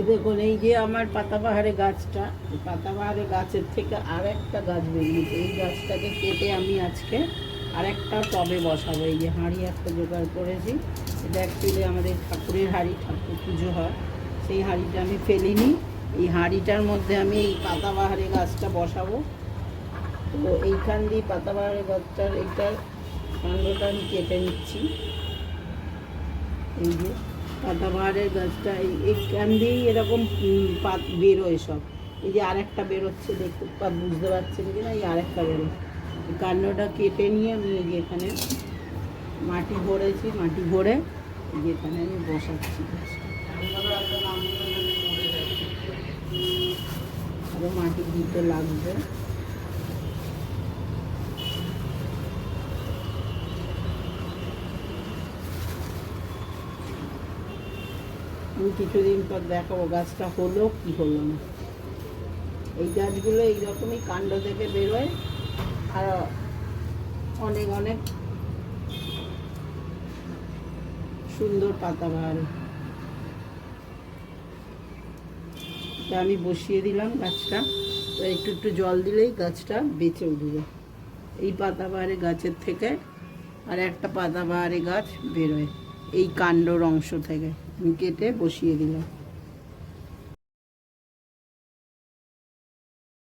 দেখুন এই যে আমার পাতাবাহারে গাছটা, এই পাতাবাহারে গাছের থেকে আর একটা গাছ বেরিয়েছে। এই গাছটাকে কেটে আমি আজকে আর একটা টবে বসাবো। এই যে হাঁড়ি একটা জোগাড় করেছি, এটা অ্যাকচুয়ালি আমাদের ঠাকুরের হাঁড়ি, ঠাকুর পুজো হয়, সেই হাঁড়িটা আমি ফেলিনি। এই হাঁড়িটার মধ্যে আমি এই পাতাবাহারে গাছটা বসাবো। তো এইখান দিয়ে পাতাবাহারে গাছটার এইটার কাণ্ডটা আমি কেটে নিচ্ছি। এই যে পাতাবাহারের গাছটা এইখান দিয়েই এরকম পাত বেরোয় সব। এই যে আরেকটা বেরোচ্ছে, দেখতে বুঝতে পারছেন কি না, এই আরেকটা বেরোয়। এই কাণ্ডটা কেটে নিয়ে আমি এই যে এখানে মাটি ভরেছি, মাটি ভরে এই যে এখানে আমি বসাচ্ছি গাছটা। আরও মাটি দিতে লাগবে। আমি কিছুদিন পর দেখাবো গাছটা হলো কি হলো না। এই গাছগুলো এইরকমই কাণ্ড থেকে বেরোয়, আর অনেক অনেক সুন্দর পাতাবাহার। এটা আমি বসিয়ে দিলাম গাছটা, তো একটু একটু জল দিলেই গাছটা বেঁচে উঠবে। এই পাতাবাহারে গাছের থেকে আর একটা পাতাবাহারে গাছ বেরোয় এই কাণ্ডর অংশ থেকে। আমি কেটে বসিয়ে দিলাম।